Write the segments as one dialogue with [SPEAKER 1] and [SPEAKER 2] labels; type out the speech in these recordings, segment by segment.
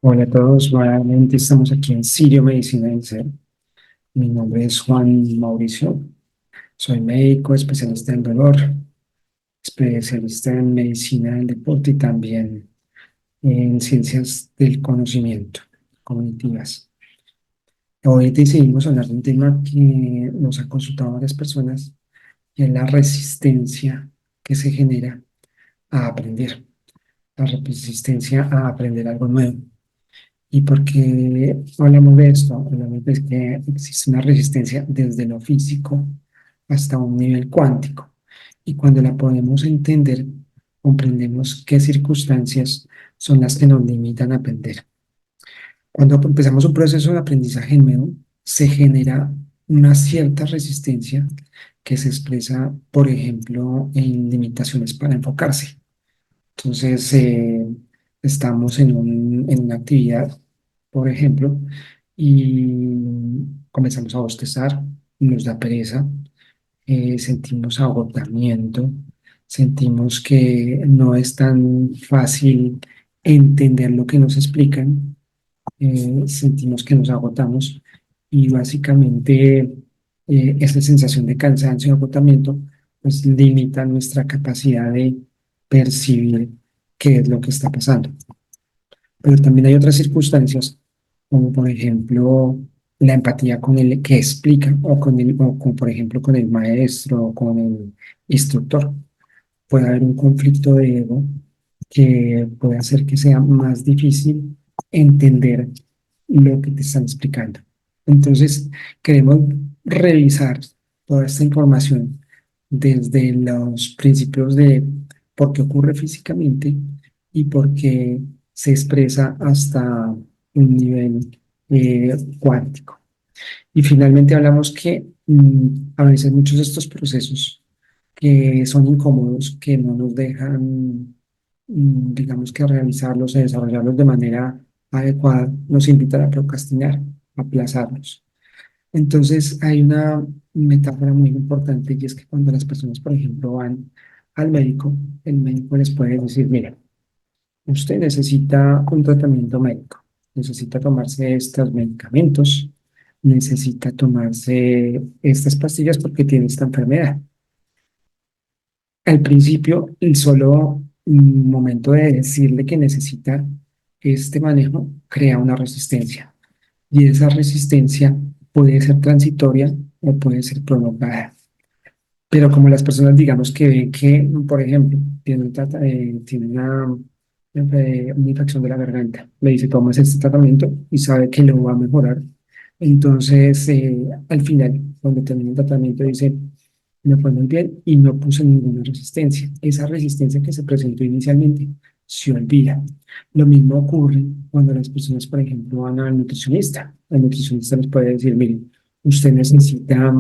[SPEAKER 1] Hola a todos, nuevamente estamos aquí en Sirio Medicina en Ser. Mi nombre es Juan Mauricio, soy médico, especialista en dolor, especialista en medicina del deporte y también en ciencias del conocimiento cognitivas. Hoy decidimos hablar de un tema que nos ha consultado varias personas y es la resistencia que se genera a aprender, la resistencia a aprender algo nuevo. ¿Y por qué hablamos de esto? Hablamos de que existe una resistencia desde lo físico hasta un nivel cuántico. Y cuando la podemos entender, comprendemos qué circunstancias son las que nos limitan a aprender. Cuando empezamos un proceso de aprendizaje nuevo, se genera una cierta resistencia que se expresa, por ejemplo, en limitaciones para enfocarse. Entonces, estamos en una actividad, por ejemplo, y comenzamos a bostezar, nos da pereza, sentimos agotamiento, sentimos que no es tan fácil entender lo que nos explican, sentimos que nos agotamos y básicamente esa sensación de cansancio y agotamiento pues limita nuestra capacidad de percibir qué es lo que está pasando. Pero también hay otras circunstancias, como por ejemplo la empatía con el que explica, o con, por ejemplo, con el maestro o con el instructor. Puede haber un conflicto de ego que puede hacer que sea más difícil entender lo que te están explicando. Entonces, queremos revisar toda esta información desde los principios de por qué ocurre físicamente y por qué se expresa hasta un nivel cuántico. Y finalmente hablamos que a veces muchos de estos procesos que son incómodos, que no nos dejan, digamos que realizarlos y desarrollarlos de manera adecuada, nos invitan a procrastinar, a aplazarlos. Entonces hay una metáfora muy importante y es que cuando las personas, por ejemplo, van al médico, el médico les puede decir, mira, usted necesita un tratamiento médico, necesita tomarse estos medicamentos, necesita tomarse estas pastillas porque tiene esta enfermedad. Al principio, el solo momento de decirle que necesita este manejo crea una resistencia y esa resistencia puede ser transitoria o puede ser prolongada. Pero como las personas, digamos, que ven que, por ejemplo, tiene una infección de la garganta, le dice, tomas este tratamiento y sabe que lo va a mejorar. Entonces, al final, cuando termina el tratamiento, dice, me fue muy bien y no puse ninguna resistencia. Esa resistencia que se presentó inicialmente se olvida. Lo mismo ocurre cuando las personas, por ejemplo, van al nutricionista. El nutricionista les puede decir, miren, usted necesita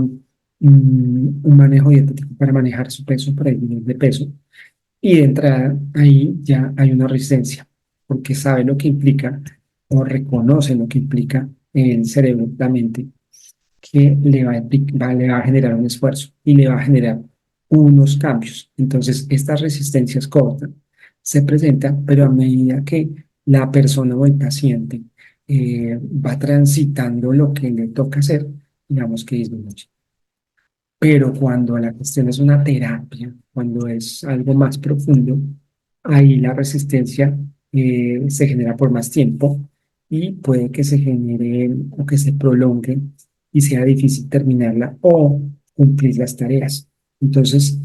[SPEAKER 1] un manejo dietético para manejar su peso, para disminuir de peso. Y de entrada ahí ya hay una resistencia, porque sabe lo que implica o reconoce lo que implica en el cerebro, la mente, que le va a generar un esfuerzo y le va a generar unos cambios. Entonces, estas resistencias cortas se presentan, pero a medida que la persona o el paciente va transitando lo que le toca hacer, digamos que disminuye. Pero cuando la cuestión es una terapia, cuando es algo más profundo, ahí la resistencia se genera por más tiempo y puede que se genere o que se prolongue y sea difícil terminarla o cumplir las tareas. Entonces,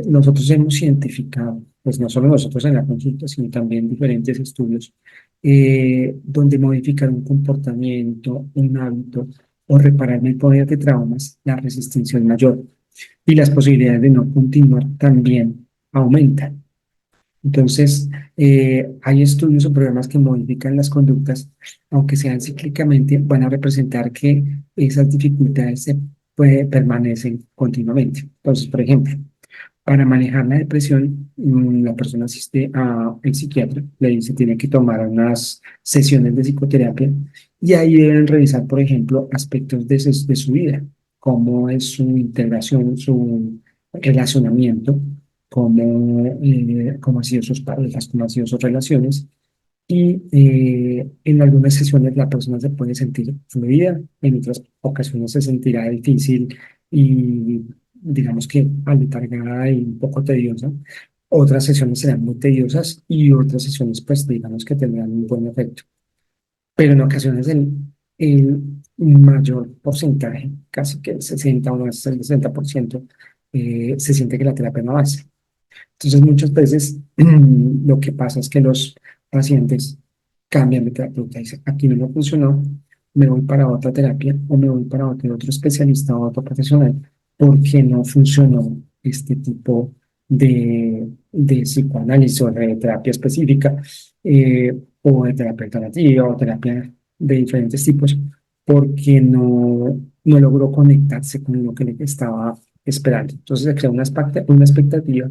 [SPEAKER 1] nosotros hemos identificado, pues no solo nosotros en la consulta, sino también diferentes estudios, donde modificar un comportamiento, un hábito, o reparar el poder de traumas, la resistencia es mayor y las posibilidades de no continuar también aumentan. Entonces, hay estudios o programas que modifican las conductas, aunque sean cíclicamente, van a representar que esas dificultades permanecen continuamente. Entonces, por ejemplo, para manejar la depresión, la persona asiste a el psiquiatra, le dice tiene que tomar unas sesiones de psicoterapia y ahí deben revisar, por ejemplo, aspectos de su vida, cómo es su integración, su relacionamiento, cómo ha sido sus parejas, cómo han sido sus relaciones y en algunas sesiones la persona se puede sentir fluida, en otras ocasiones se sentirá difícil y digamos que aletargada y un poco tediosa. Otras sesiones serán muy tediosas y otras sesiones pues digamos que tendrán un buen efecto. Pero en ocasiones el mayor porcentaje, casi que el 60 o más el 60%, se siente que la terapia no hace. Entonces, muchas veces lo que pasa es que los pacientes cambian de terapeuta y dicen, aquí no me funcionó, me voy para otra terapia o me voy para otro especialista o otro profesional porque no funcionó este tipo de psicoanálisis o de terapia específica o de terapia alternativa o terapia de diferentes tipos porque no logró conectarse con lo que le estaba esperando. Entonces se crea una expectativa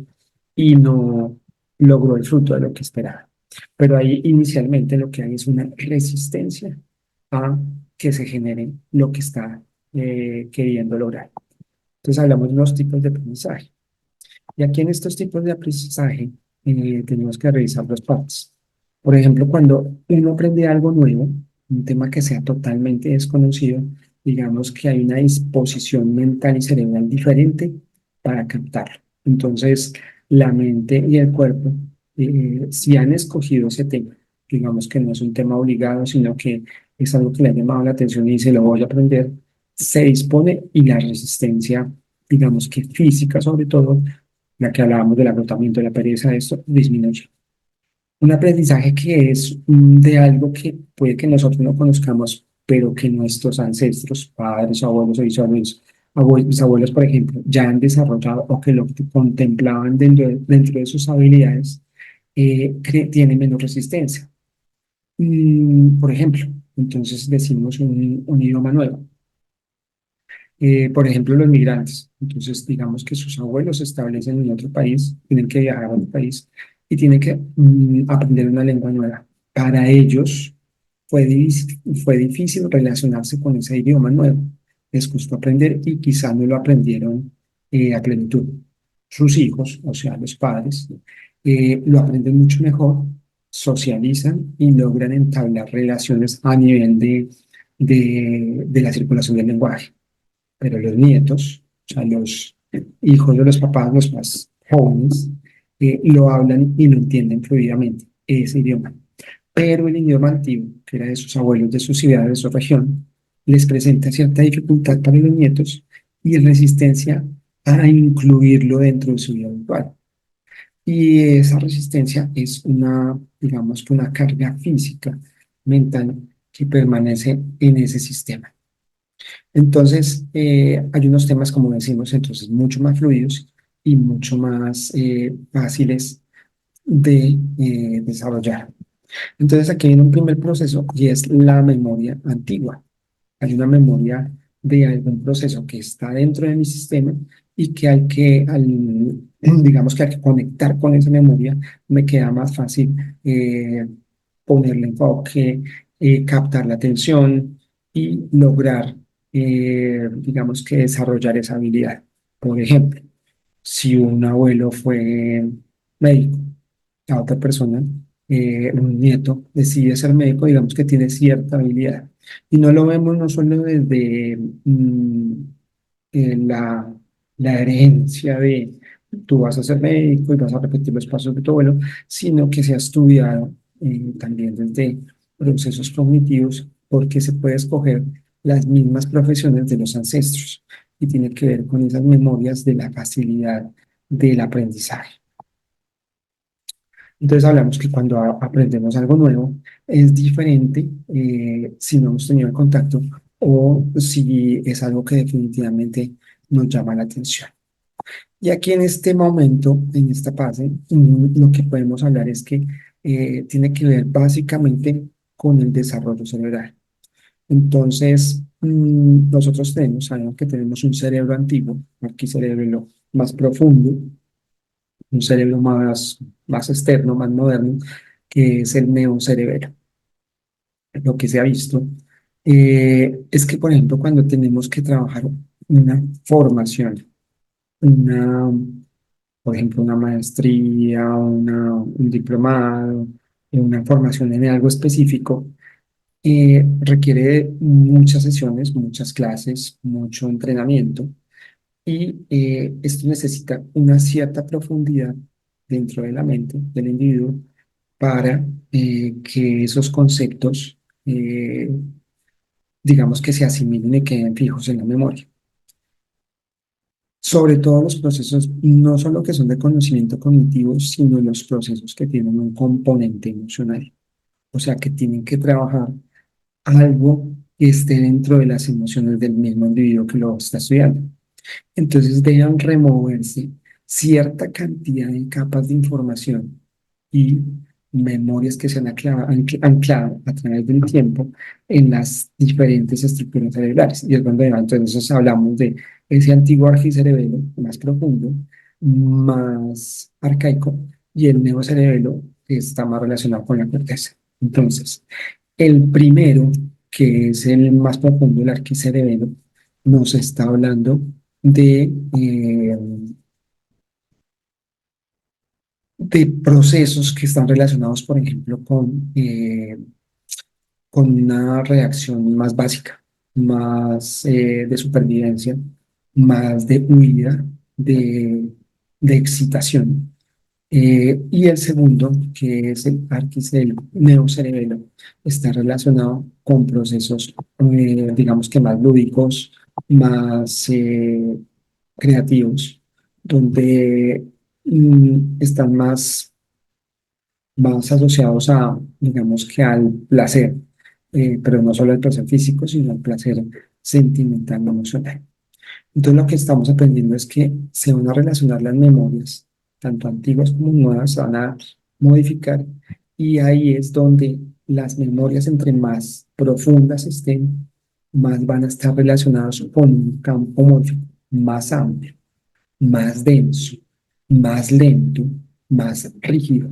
[SPEAKER 1] y no logró el fruto de lo que esperaba. Pero ahí inicialmente lo que hay es una resistencia a que se genere lo que está queriendo lograr. Entonces hablamos de unos tipos de aprendizaje. Y aquí en estos tipos de aprendizaje tenemos que revisar dos partes. Por ejemplo, cuando uno aprende algo nuevo, un tema que sea totalmente desconocido, digamos que hay una disposición mental y cerebral diferente para captarlo. Entonces, la mente y el cuerpo, si han escogido ese tema, digamos que no es un tema obligado, sino que es algo que le ha llamado la atención y dice, lo voy a aprender, se dispone y la resistencia, digamos que física sobre todo, ya que hablábamos del agotamiento, de la pereza, esto disminuye. Un aprendizaje que es de algo que puede que nosotros no conozcamos, pero que nuestros ancestros, padres, abuelos o bisabuelos, por ejemplo, ya han desarrollado o que lo que contemplaban dentro de sus habilidades, tiene menos resistencia. Por ejemplo, entonces decimos un idioma nuevo. Por ejemplo, los migrantes. Entonces, digamos que sus abuelos se establecen en otro país, tienen que viajar a otro país y tienen que aprender una lengua nueva. Para ellos fue difícil relacionarse con ese idioma nuevo. Les costó aprender y quizá no lo aprendieron a plenitud. Sus hijos, o sea, los padres, lo aprenden mucho mejor, socializan y logran entablar relaciones a nivel de la circulación del lenguaje, pero los nietos, o sea, los hijos de los papás, los más jóvenes, lo hablan y lo entienden fluidamente, ese idioma. Pero el idioma antiguo, que era de sus abuelos, de su ciudad, de su región, les presenta cierta dificultad para los nietos y resistencia a incluirlo dentro de su vida habitual. Y esa resistencia es una, digamos que una carga física, mental, que permanece en ese sistema. Entonces, hay unos temas, como decimos, entonces mucho más fluidos y mucho más fáciles de desarrollar. Entonces, aquí hay un primer proceso y es la memoria antigua. Hay una memoria de algún proceso que está dentro de mi sistema y que digamos que al que conectar con esa memoria, me queda más fácil ponerle enfoque, captar la atención y lograr, digamos que desarrollar esa habilidad. Por ejemplo, si un abuelo fue médico, la otra persona, un nieto, decide ser médico, digamos que tiene cierta habilidad. Y no lo vemos no solo desde la, la herencia de tú vas a ser médico y vas a repetir los pasos de tu abuelo, sino que se ha estudiado también desde procesos cognitivos, porque se puede escoger las mismas profesiones de los ancestros y tiene que ver con esas memorias de la facilidad del aprendizaje. Entonces hablamos que cuando aprendemos algo nuevo es diferente si no hemos tenido el contacto o si es algo que definitivamente nos llama la atención. Y aquí en este momento, en esta fase, lo que podemos hablar es que tiene que ver básicamente con el desarrollo cerebral. Entonces, nosotros sabemos que tenemos un cerebro antiguo, aquí cerebro más profundo, un cerebro más externo, más moderno, que es el neocerebelo. Lo que se ha visto es que, por ejemplo, cuando tenemos que trabajar una formación, una, por ejemplo, una maestría, un diplomado una formación en algo específico, requiere de muchas sesiones, muchas clases, mucho entrenamiento y esto necesita una cierta profundidad dentro de la mente del individuo para que esos conceptos, digamos que se asimilen y queden fijos en la memoria. Sobre todo los procesos, no solo que son de conocimiento cognitivo, sino los procesos que tienen un componente emocional. O sea, que tienen que trabajar algo que esté dentro de las emociones del mismo individuo que lo está estudiando. Entonces deben removerse cierta cantidad de capas de información y memorias que se han anclado a través del tiempo en las diferentes estructuras cerebrales. Y es cuando entonces hablamos de ese antiguo arquicerebelo más profundo, más arcaico, y el neocerebelo que está más relacionado con la corteza. Entonces, el primero, que es el más profundo, el arquicerebelo, nos está hablando de, de procesos que están relacionados, por ejemplo, con una reacción más básica, más de supervivencia, más de huida, de excitación. Y el segundo, que es el el neocerebelo, está relacionado con procesos, digamos que más lúdicos, más creativos, donde están más asociados a, digamos que al placer, pero no solo al placer físico, sino al placer sentimental, emocional. Entonces lo que estamos aprendiendo es que se van a relacionar las memorias, tanto antiguas como nuevas, se van a modificar y ahí es donde las memorias entre más profundas estén, más van a estar relacionadas con un campo mórfico más amplio, más denso, más lento, más rígido.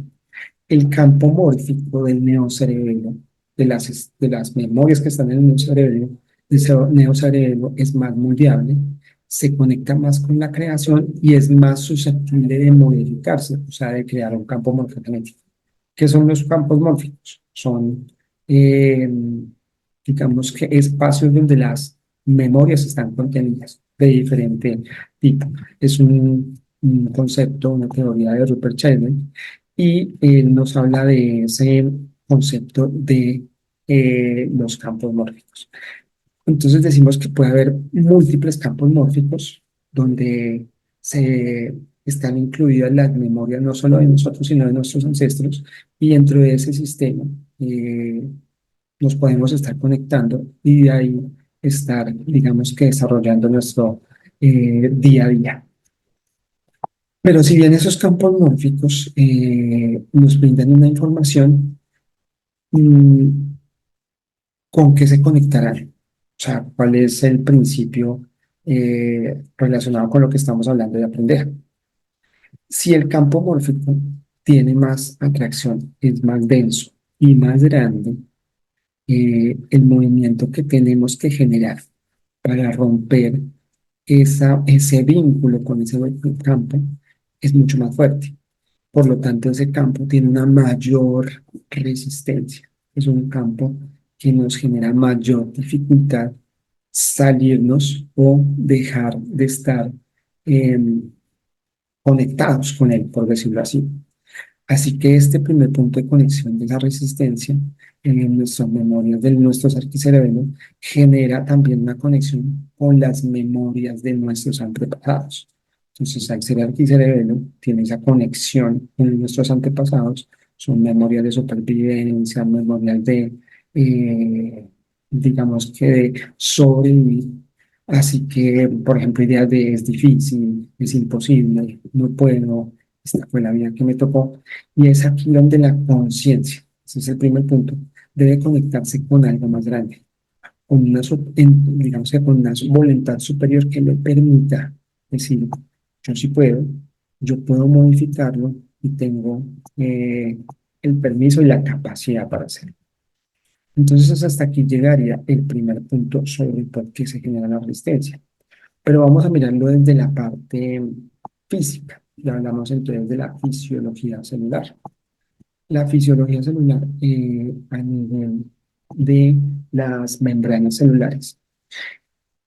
[SPEAKER 1] El campo mórfico del neocerebelo, de las memorias que están en el neocerebelo, ese neocerebelo es más moldeable, se conecta más con la creación y es más susceptible de modificarse, o sea, de crear un campo morfogenético. ¿Qué son los campos mórficos? Son, eh, digamos que espacios donde las memorias están contenidas de diferente tipo. Es un concepto, una teoría de Rupert Sheldrake, y él nos habla de ese concepto de los campos mórficos. Entonces decimos que puede haber múltiples campos mórficos donde se están incluidas las memorias no solo de nosotros, sino de nuestros ancestros, y dentro de ese sistema nos podemos estar conectando y de ahí estar, digamos que desarrollando nuestro día a día. Pero si bien esos campos mórficos nos brindan una información, mm, ¿con qué se conectarán? O sea, ¿cuál es el principio relacionado con lo que estamos hablando de aprender? Si el campo mórfico tiene más atracción, es más denso y más grande, el movimiento que tenemos que generar para romper ese vínculo con ese campo es mucho más fuerte. Por lo tanto, ese campo tiene una mayor resistencia. Es un campo que nos genera mayor dificultad salirnos o dejar de estar eh, conectados con él, por decirlo así. Así que este primer punto de conexión de la resistencia en nuestras memorias de nuestros arquicerebelos genera también una conexión con las memorias de nuestros antepasados. Entonces, al ser arquicerebelo, tiene esa conexión con nuestros antepasados, son memorias de supervivencia, memorias de, eh, digamos que de sobrevivir. Así que, por ejemplo, ideas de es difícil, es imposible, no puedo, esta fue la vida que me tocó. Y es aquí donde la conciencia, ese es el primer punto, debe conectarse con algo más grande, con una, digamos que con una voluntad superior que le permita decir, yo sí puedo, yo puedo modificarlo y tengo el permiso y la capacidad para hacerlo. Entonces hasta aquí llegaría el primer punto sobre por qué se genera la resistencia. Pero vamos a mirarlo desde la parte física. Ya hablamos entonces de la fisiología celular. la fisiología celular a nivel de las membranas celulares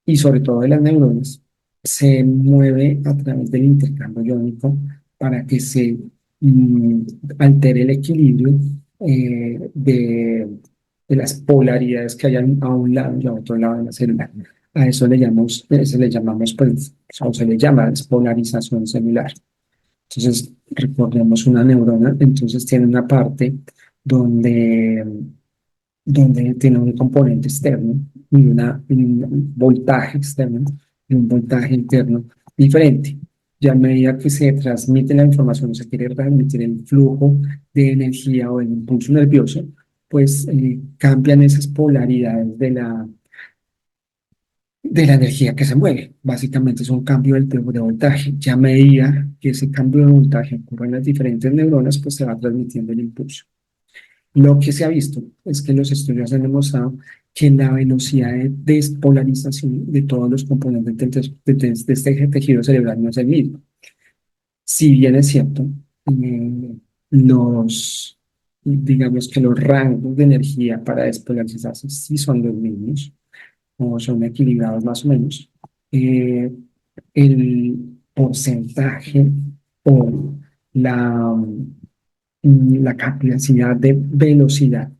[SPEAKER 1] y sobre todo de las neuronas se mueve a través del intercambio iónico para que se mm, altere el equilibrio de las polaridades que hay a un lado y a otro lado de la célula. A eso le llamamos, pues, o se le llama despolarización celular. Entonces, recordemos una neurona, entonces tiene una parte donde, donde tiene un componente externo y un voltaje externo y un voltaje interno diferente. Ya a medida que se transmite la información, se quiere transmitir el flujo de energía o el impulso nervioso, pues cambian esas polaridades de la energía que se mueve. Básicamente es un cambio de voltaje. Ya a medida que ese cambio de voltaje ocurre en las diferentes neuronas, pues se va transmitiendo el impulso. Lo que se ha visto es que los estudios han demostrado que la velocidad de despolarización de todos los componentes de este tejido cerebral no es el mismo. Si bien es cierto, eh, los, digamos que los rangos de energía para despolarizarse sí son los mismos, o son equilibrados más o menos, eh, el porcentaje o la, la capacidad de velocidad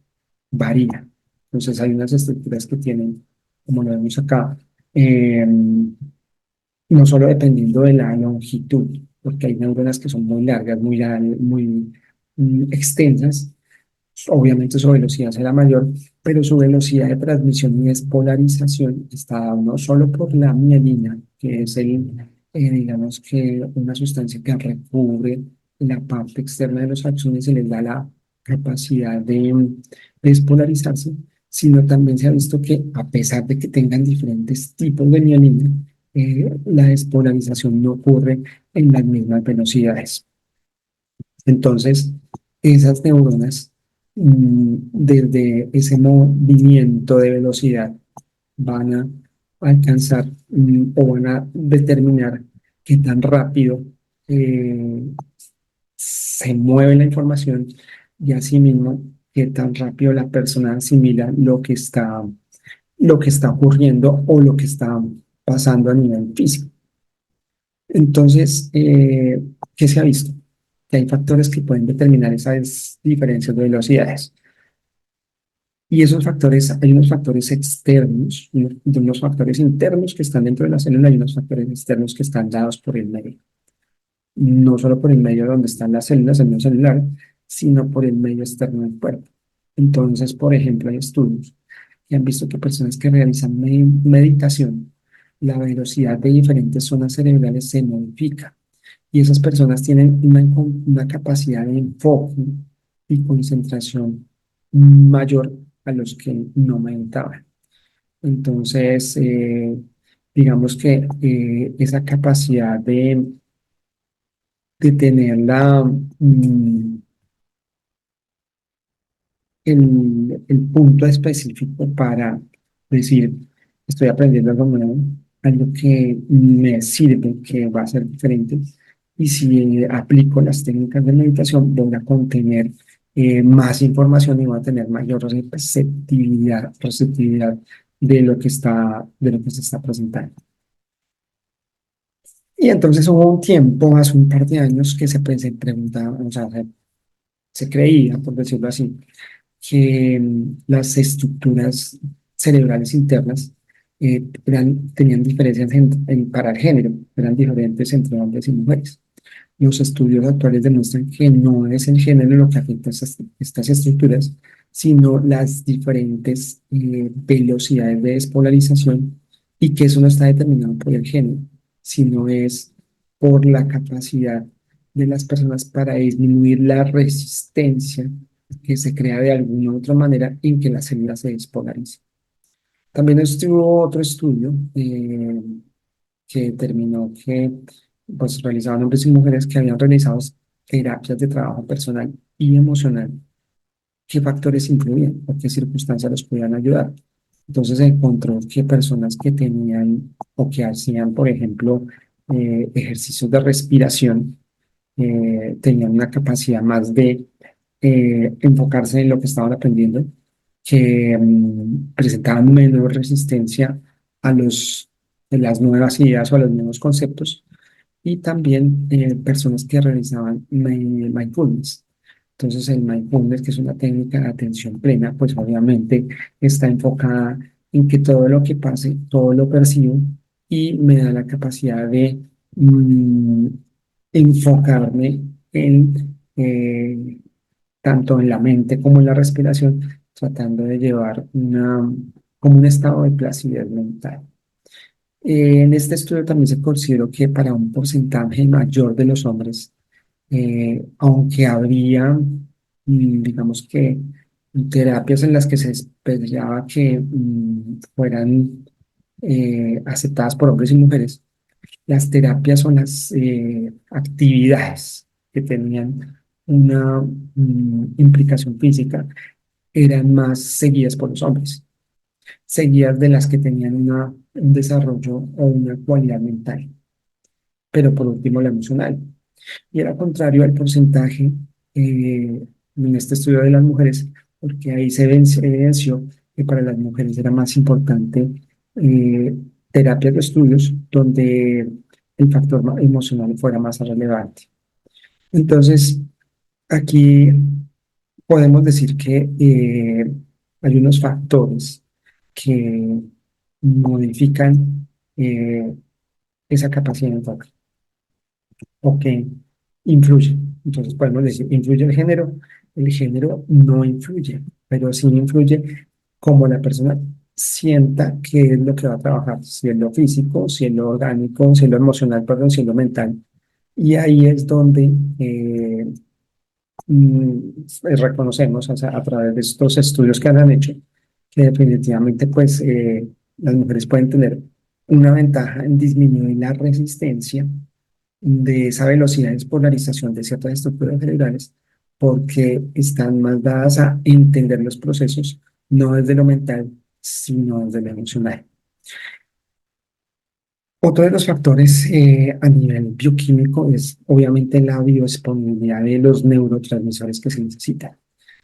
[SPEAKER 1] varía. Entonces hay unas estructuras que tienen, como lo vemos acá, no solo dependiendo de la longitud, porque hay neuronas que son muy largas, muy extensas, obviamente su velocidad será mayor, pero su velocidad de transmisión y despolarización está dada no solo por la mielina, que es digamos que una sustancia que recubre la parte externa de los axones y les da la capacidad de despolarizarse, sino también se ha visto que a pesar de que tengan diferentes tipos de mielina, la despolarización no ocurre en las mismas velocidades. Entonces, esas neuronas, desde ese movimiento de velocidad, van a alcanzar o van a determinar qué tan rápido eh, se mueve la información y asimismo qué tan rápido la persona asimila lo que está ocurriendo o lo que está pasando a nivel físico. Entonces, ¿qué se ha visto? Que hay factores que pueden determinar esas diferencias de velocidades. Y esos factores, hay unos factores externos, unos factores internos que están dentro de la célula y unos factores externos que están dados por el medio. No solo por el medio donde están las células, el medio celular, sino por el medio externo del cuerpo. Entonces, por ejemplo, hay estudios que han visto que personas que realizan meditación, la velocidad de diferentes zonas cerebrales se modifica y esas personas tienen una capacidad de enfoque y concentración mayor a los que no meditaban. Entonces, digamos que esa capacidad de tener el punto específico para decir, estoy aprendiendo algo nuevo, algo que me sirve, que va a ser diferente. Y si aplico las técnicas de meditación, voy a contener más información y voy a tener mayor receptividad de lo que se está presentando. Y entonces hubo un tiempo, hace un par de años, que se preguntaba, o sea, se creía, por decirlo así, que las estructuras cerebrales internas tenían diferencias para el género, eran diferentes entre hombres y mujeres. Los estudios actuales demuestran que no es el género lo que afecta a estas estructuras, sino las diferentes velocidades de despolarización y que eso no está determinado por el género, sino es por la capacidad de las personas para disminuir la resistencia que se crea de alguna u otra manera en que la célula se despolarice. También estuvo otro estudio que determinó que pues, realizaban hombres y mujeres que habían realizado terapias de trabajo personal y emocional, qué factores influían o qué circunstancias los podían ayudar. Entonces se encontró que personas que tenían o que hacían, por ejemplo, ejercicios de respiración, tenían una capacidad más de enfocarse en lo que estaban aprendiendo, que presentaban menor resistencia a a las nuevas ideas o a los nuevos conceptos, y también personas que realizaban mindfulness. Entonces, el mindfulness, que es una técnica de atención plena, pues obviamente está enfocada en que todo lo que pase, todo lo percibo y me da la capacidad de mm, enfocarme en tanto en la mente como en la respiración, tratando de llevar como un estado de placidez mental. En este estudio también se consideró que para un porcentaje mayor de los hombres, aunque habría, digamos que, terapias en las que se esperaba que fueran aceptadas por hombres y mujeres, las terapias o las actividades que tenían una implicación física eran más seguidas por los hombres, seguidas de las que tenían un desarrollo o una cualidad mental, pero por último la emocional. Y era contrario al porcentaje en este estudio de las mujeres, porque ahí se evidenció que para las mujeres era más importante eh, terapias de estudios donde el factor emocional fuera más relevante. Entonces, aquí podemos decir que hay unos factores que modifican esa capacidad de enfoque o que influye. Entonces podemos decir, ¿influye el género? El género no influye, pero sí influye cómo la persona sienta qué es lo que va a trabajar, si es lo físico, si es lo orgánico, si es lo emocional, perdón, si es lo mental. Y ahí es donde reconocemos, o sea, a través de estos estudios que han hecho, que definitivamente pues las mujeres pueden tener una ventaja en disminuir la resistencia de esa velocidad de despolarización de ciertas estructuras cerebrales, porque están más dadas a entender los procesos, no desde lo mental, sino desde lo emocional. Otro de los factores a nivel bioquímico es obviamente la biodisponibilidad de los neurotransmisores que se necesitan.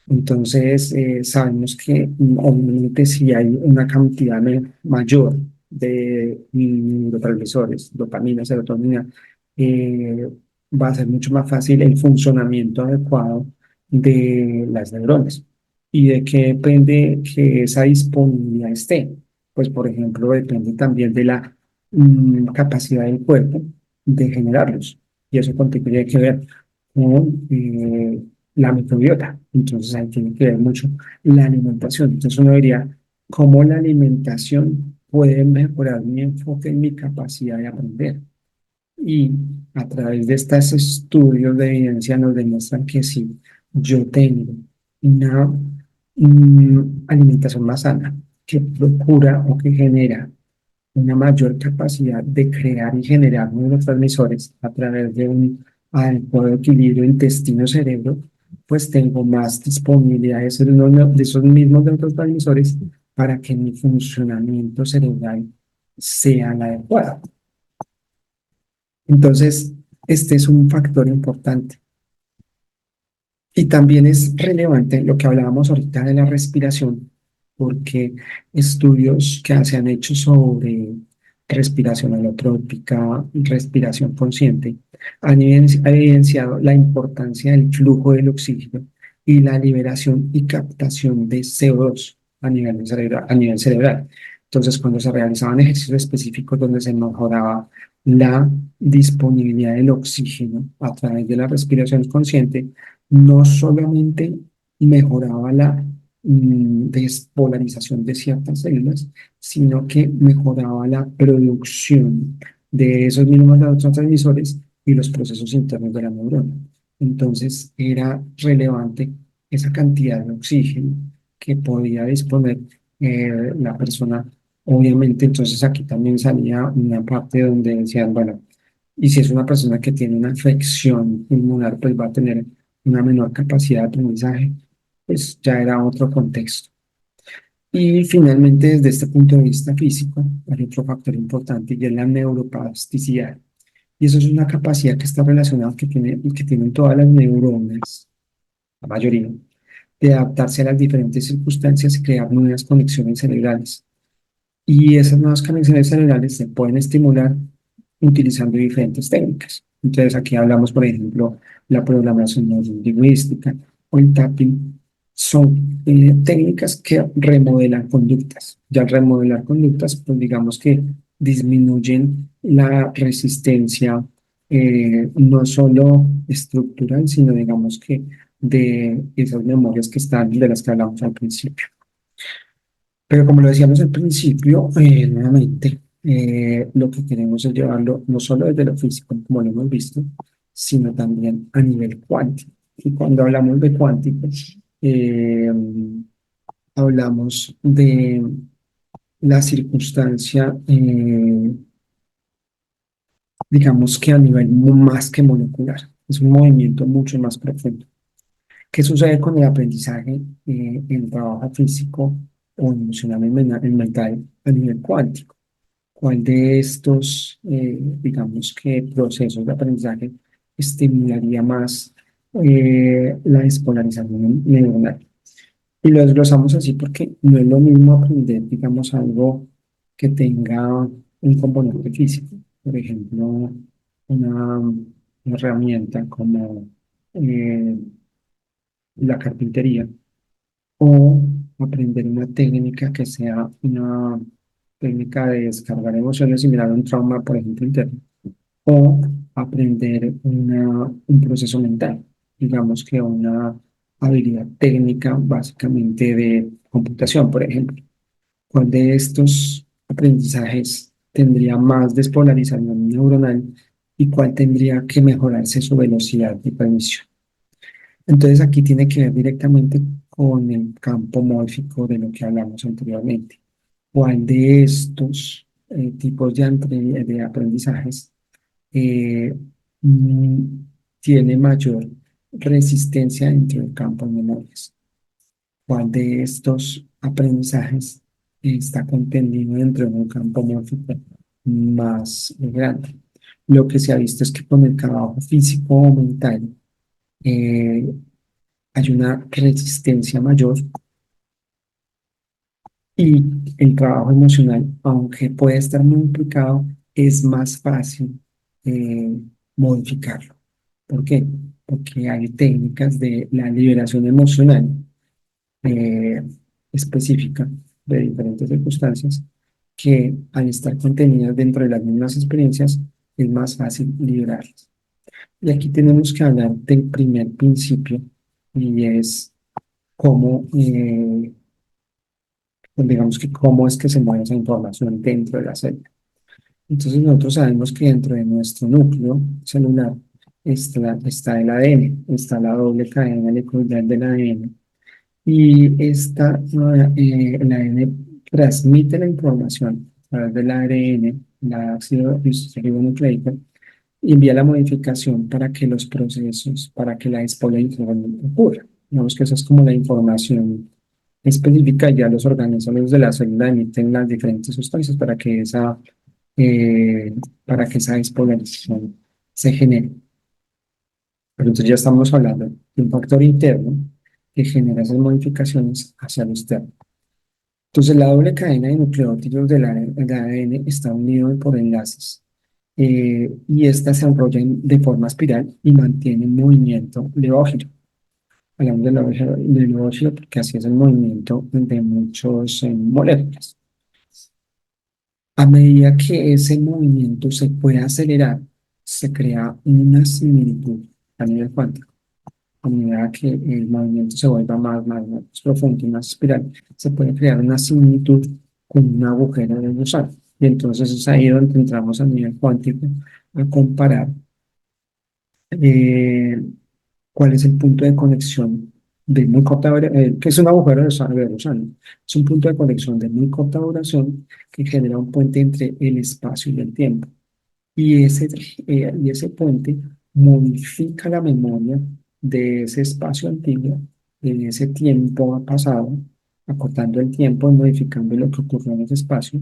[SPEAKER 1] Entonces, sabemos que obviamente si hay una cantidad mayor de neurotransmisores, dopamina, serotonina, eh, va a ser mucho más fácil el funcionamiento adecuado de las neuronas. ¿Y de qué depende que esa disponibilidad esté? Pues, por ejemplo, depende también de la capacidad del cuerpo de generarlos. Y eso tiene que ver con la microbiota. Entonces ahí tiene que ver mucho la alimentación. Entonces uno diría, ¿cómo la alimentación puede mejorar mi enfoque y mi capacidad de aprender? Y a través de estos estudios de evidencia nos demuestran que si yo tengo una alimentación más sana, que procura o que genera una mayor capacidad de crear y generar neurotransmisores a través de un adecuado equilibrio intestino-cerebro, pues tengo más disponibilidad de esos mismos neurotransmisores para que mi funcionamiento cerebral sea el adecuado. Entonces, este es un factor importante. Y también es relevante lo que hablábamos ahorita de la respiración, porque estudios que se han hecho sobre respiración holotrópica, respiración consciente, han evidenciado la importancia del flujo del oxígeno y la liberación y captación de CO2 a nivel cerebral. Entonces, cuando se realizaban ejercicios específicos donde se mejoraba la disponibilidad del oxígeno a través de la respiración consciente, no solamente mejoraba la despolarización de ciertas células, sino que mejoraba la producción de esos mismos neurotransmisores y los procesos internos de la neurona. Entonces era relevante esa cantidad de oxígeno que podía disponer la persona. Obviamente, entonces aquí también salía una parte donde decían, bueno, y si es una persona que tiene una afección pulmonar, pues va a tener una menor capacidad de aprendizaje, pues ya era otro contexto. Y finalmente, desde este punto de vista físico, hay otro factor importante y es la neuroplasticidad. Y eso es una capacidad que está relacionada que tienen todas las neuronas la mayoría, de adaptarse a las diferentes circunstancias y crear nuevas conexiones cerebrales. Y esas nuevas conexiones cerebrales se pueden estimular utilizando diferentes técnicas. Entonces aquí hablamos, por ejemplo, la programación neurolingüística o el tapping. Son técnicas que remodelan conductas. Ya al remodelar conductas, pues digamos que disminuyen la resistencia, no solo estructural, sino digamos que de esas memorias que están, de las que hablamos al principio. Pero como lo decíamos al principio, nuevamente, lo que queremos es llevarlo no solo desde lo físico, como lo hemos visto, sino también a nivel cuántico. Y cuando hablamos de cuántico, eh, hablamos de la circunstancia, digamos que a nivel más que molecular. Es un movimiento mucho más profundo. ¿Qué sucede con el aprendizaje, en el trabajo físico o emocional y mental a nivel cuántico? ¿Cuál de estos, digamos que procesos de aprendizaje estimularía más la despolarización neuronal? Y lo desglosamos así porque no es lo mismo aprender, digamos, algo que tenga un componente físico. Por ejemplo, una herramienta como eh, la carpintería, o aprender una técnica que sea una técnica de descargar emociones similar a un trauma, por ejemplo, interno, o aprender un proceso mental, digamos que una habilidad técnica básicamente de computación, por ejemplo. ¿Cuál de estos aprendizajes tendría más despolarización neuronal y cuál tendría que mejorarse su velocidad de cognición? Entonces aquí tiene que ver directamente con el campo mórfico de lo que hablamos anteriormente. ¿Cuál de estos tipos de aprendizajes eh, mm, tiene mayor resistencia dentro del campo de memorias? ¿Cuál de estos aprendizajes está contenido dentro de un campo mórfico más grande? Lo que se ha visto es que con el trabajo físico o mental, eh, hay una resistencia mayor y el trabajo emocional, aunque puede estar muy implicado, es más fácil eh, modificarlo. ¿Por qué? Porque hay técnicas de la liberación emocional eh, específica de diferentes circunstancias que al estar contenidas dentro de las mismas experiencias es más fácil liberarlas. Y aquí tenemos que hablar del primer principio y es cómo, pues digamos que cómo es que se mueve esa información dentro de la célula. Entonces nosotros sabemos que dentro de nuestro núcleo celular está el ADN, está la doble cadena helicoidal del ADN y el ADN transmite la información a través del ARN, el ácido ribonucleico, y envía la modificación para que los procesos, para que la despolarización ocurra. Digamos que esa es como la información específica, ya los organismos de la célula emiten las diferentes sustancias eh, para que esa despolarización se genere. Pero entonces ya estamos hablando de un factor interno que genera esas modificaciones hacia lo externo. Entonces la doble cadena de nucleótidos del ADN está unido por enlaces, y estas se enrollan de forma espiral y mantienen movimiento levógiro. Hablamos de levógiro porque así es el movimiento de muchos moléculas. A medida que ese movimiento se puede acelerar, se crea una similitud a nivel cuántico. A medida que el movimiento se vuelva más profundo y más espiral, se puede crear una similitud con un agujero de gusano. Y entonces es ahí donde entramos a nivel cuántico a comparar eh, cuál es el punto de conexión de muy corta duración, que es un agujero de gusano. Es un punto de conexión de muy corta duración que genera un puente entre el espacio y el tiempo. Y ese puente modifica la memoria de ese espacio antiguo, de ese tiempo pasado, acortando el tiempo y modificando lo que ocurrió en ese espacio,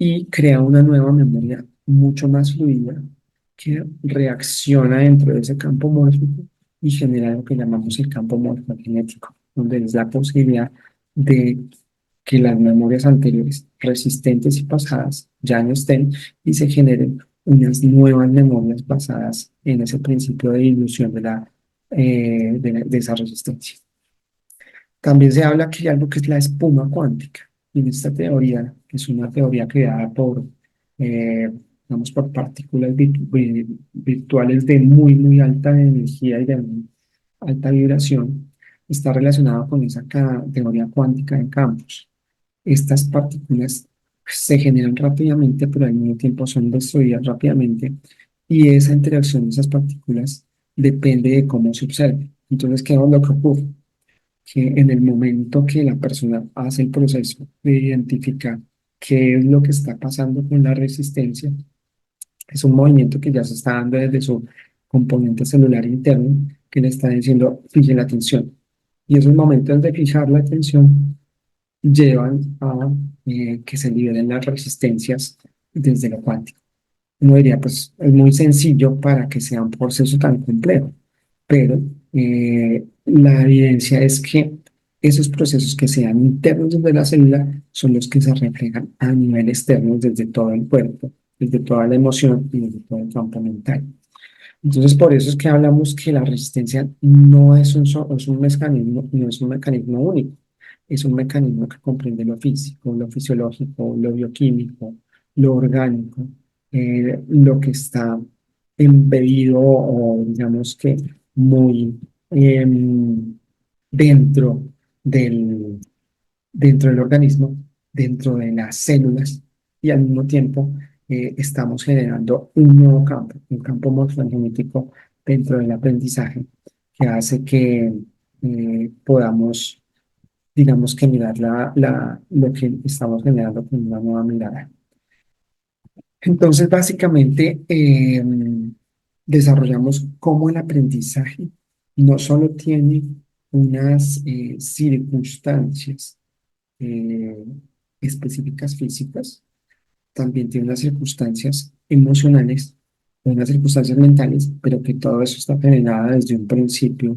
[SPEAKER 1] y crea una nueva memoria mucho más fluida que reacciona dentro de ese campo mórfico y genera lo que llamamos el campo morfogenético, donde es la posibilidad de que las memorias anteriores, resistentes y pasadas, ya no estén y se generen unas nuevas memorias basadas en ese principio de ilusión de esa resistencia. También se habla que hay algo que es la espuma cuántica. Y en esta teoría, que es una teoría creada eh, digamos, por partículas virtuales de muy, muy alta energía y de muy alta vibración, está relacionada con esa teoría cuántica de campos. Estas partículas se generan rápidamente, pero al mismo tiempo son destruidas rápidamente. Y esa interacción de esas partículas depende de cómo se observe. Entonces, ¿qué es lo que ocurre? Que en el momento que la persona hace el proceso de identificar qué es lo que está pasando con la resistencia, es un movimiento que ya se está dando desde su componente celular interno, que le está diciendo, fije la atención. Y esos momentos de fijar la atención llevan a que se liberen las resistencias desde lo cuántico. Uno diría, pues es muy sencillo para que sea un proceso tan complejo, pero la evidencia es que esos procesos que sean internos desde la célula son los que se reflejan a nivel externo desde todo el cuerpo, desde toda la emoción y desde todo el campo mental. Entonces, por eso es que hablamos que la resistencia no es es un mecanismo, no es un mecanismo único, es un mecanismo que comprende lo físico, lo fisiológico, lo bioquímico, lo orgánico, lo que está embebido o digamos que muy dentro del, dentro del organismo, dentro de las células y al mismo tiempo estamos generando un nuevo campo, un campo morfogenético dentro del aprendizaje que hace que podamos, digamos que mirar lo que estamos generando con una nueva mirada. Entonces, básicamente, desarrollamos cómo el aprendizaje no solo tiene unas circunstancias eh, específicas físicas, también tiene unas circunstancias emocionales, unas circunstancias mentales, pero que todo eso está generado desde un principio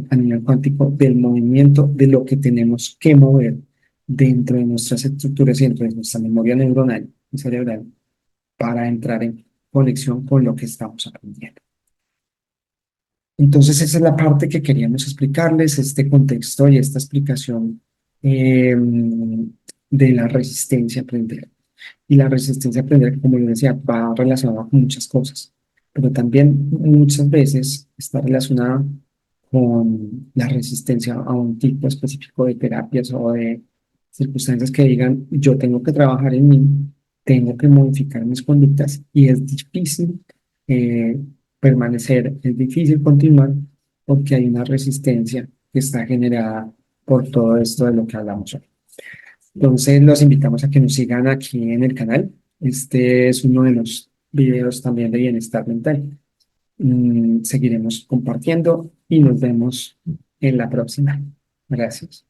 [SPEAKER 1] a nivel cuántico del movimiento de lo que tenemos que mover dentro de nuestras estructuras y dentro de nuestra memoria neuronal y cerebral para entrar en conexión con lo que estamos aprendiendo. Entonces, esa es la parte que queríamos explicarles, este contexto y esta explicación de la resistencia a aprender. Y la resistencia a aprender, como les decía, va relacionada con muchas cosas, pero también muchas veces está relacionada con la resistencia a un tipo específico de terapias o de circunstancias que digan, yo tengo que trabajar en mí, tengo que modificar mis conductas y es difícil eh, permanecer, es difícil continuar porque hay una resistencia que está generada por todo esto de lo que hablamos hoy. Entonces, los invitamos a que nos sigan aquí en el canal. Este es uno de los videos también de bienestar mental. Seguiremos compartiendo y nos vemos en la próxima. Gracias.